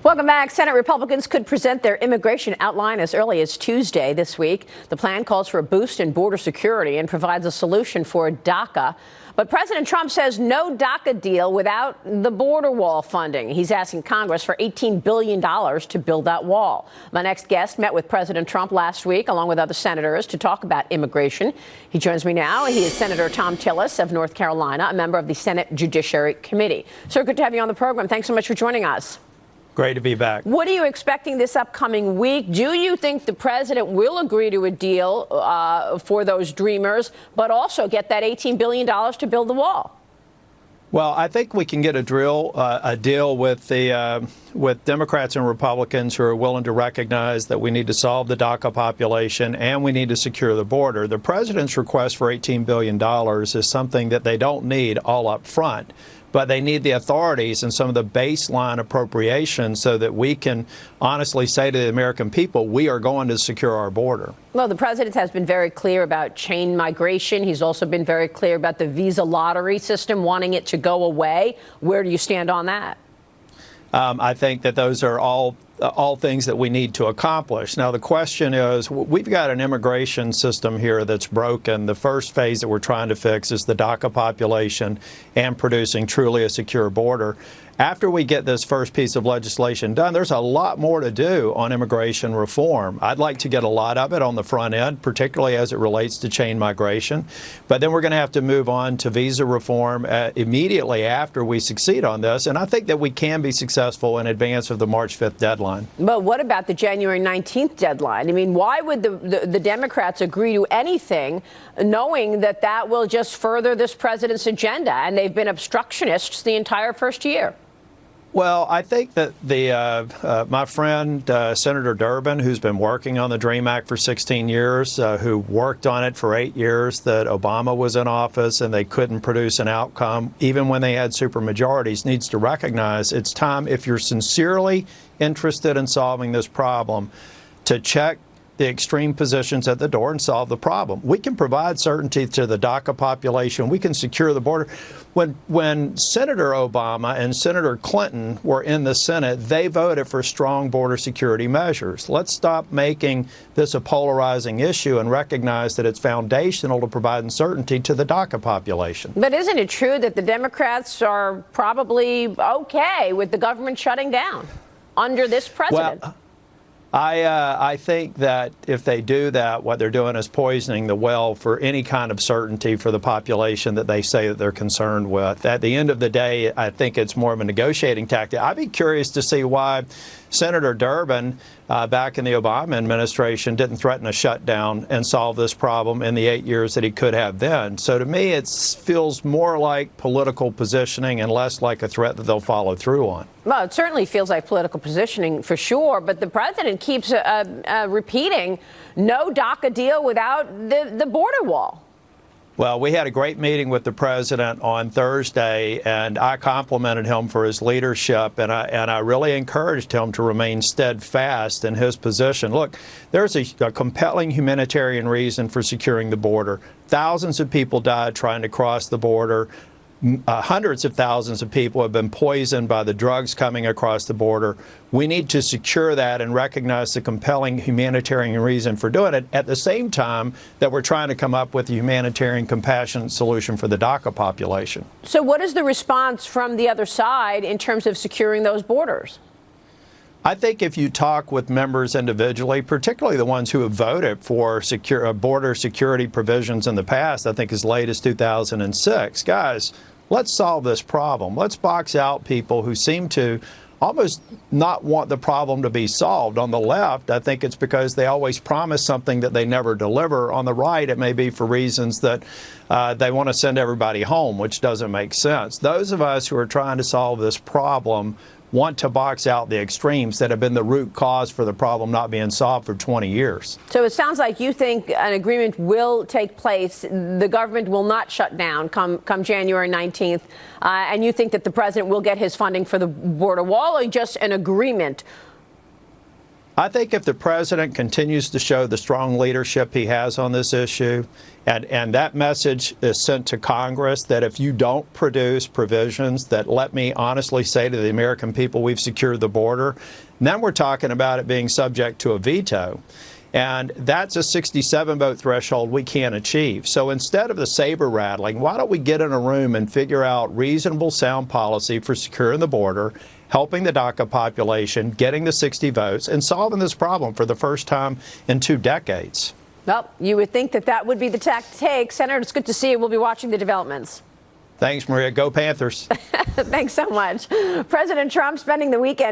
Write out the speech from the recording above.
Welcome back. Senate Republicans could present their immigration outline as early as Tuesday this week. The plan calls for a boost in border security and provides a solution for DACA. But President Trump says no DACA deal without the border wall funding. He's asking Congress for $18 billion to build that wall. My next guest met with President Trump last week, along with other senators, to talk about immigration. He joins me now. He is Senator Thom Tillis of North Carolina, a member of the Senate Judiciary Committee. Sir, good to have you on the program. Thanks so much for joining us. Great to be back. What are you expecting this upcoming week? Do you think the president will agree to a deal for those dreamers, but also get that $18 billion to build the wall? Well, I think we can get a deal with Democrats and Republicans who are willing to recognize that we need to solve the DACA population and we need to secure the border. The president's request for $18 billion is something that they don't need all up front, but they need the authorities and some of the baseline appropriations so that we can honestly say to the American people, we are going to secure our border. Well, the president has been very clear about chain migration. He's also been very clear about the visa lottery system, wanting it to go away. Where do you stand on that? I think that those are all things that we need to accomplish. Now, the question is, we've got an immigration system here that's broken. The first phase that we're trying to fix is the DACA population and producing truly a secure border. After we get this first piece of legislation done, there's a lot more to do on immigration reform. I'd like to get a lot of it on the front end, particularly as it relates to chain migration. But then we're going to have to move on to visa reform immediately after we succeed on this. And I think that we can be successful in advance of the March 5th deadline. But what about the January 19th deadline? I mean, why would the Democrats agree to anything knowing that that will just further this president's agenda? And they've been obstructionists the entire first year. Well, I think that my friend, Senator Durbin, who's been working on the DREAM Act for 16 years, who worked on it for 8 years, that Obama was in office and they couldn't produce an outcome, even when they had supermajorities, needs to recognize it's time, if you're sincerely interested in solving this problem, to check the extreme positions at the door and solve the problem. We can provide certainty to the DACA population. We can secure the border. When Senator Obama and Senator Clinton were in the Senate, they voted for strong border security measures. Let's stop making this a polarizing issue and recognize that it's foundational to providing certainty to the DACA population. But isn't it true that the Democrats are probably okay with the government shutting down under this president? Well, I think that if they do that, what they're doing is poisoning the well for any kind of certainty for the population that they say that they're concerned with. At the end of the day, I think it's more of a negotiating tactic. I'd be curious to see why Senator Durbin, back in the Obama administration, didn't threaten a shutdown and solve this problem in the 8 years that he could have then. So to me, it feels more like political positioning and less like a threat that they'll follow through on. Well, it certainly feels like political positioning for sure, but the president keeps repeating no DACA deal without the border wall. Well, we had a great meeting with the president on Thursday, and I complimented him for his leadership, and I really encouraged him to remain steadfast in his position. Look, there's a compelling humanitarian reason for securing the border. Thousands of people died trying to cross the border. Hundreds of thousands of people have been poisoned by the drugs coming across the border. We need to secure that and recognize the compelling humanitarian reason for doing it at the same time that we're trying to come up with a humanitarian, compassionate solution for the DACA population. So what is the response from the other side in terms of securing those borders? I think if you talk with members individually, particularly the ones who have voted for border security provisions in the past, I think as late as 2006, guys, let's solve this problem. Let's box out people who seem to almost not want the problem to be solved. On the left, I think it's because they always promise something that they never deliver. On the right, it may be for reasons that they want to send everybody home, which doesn't make sense. Those of us who are trying to solve this problem want to box out the extremes that have been the root cause for the problem not being solved for 20 years. So it sounds like you think an agreement will take place. The government will not shut down come January 19th. And you think that the president will get his funding for the border wall, or just an agreement? I think if the president continues to show the strong leadership he has on this issue, and that message is sent to Congress, that if you don't produce provisions that let me honestly say to the American people we've secured the border, then we're talking about it being subject to a veto. And that's a 67-vote threshold we can't achieve. So instead of the saber rattling, why don't we get in a room and figure out reasonable, sound policy for securing the border, helping the DACA population, getting the 60 votes, and solving this problem for the first time in 2 decades. Well, you would think that that would be the tack to take. Senator, it's good to see you. We'll be watching the developments. Thanks, Maria. Go Panthers. Thanks so much. President Trump spending the weekend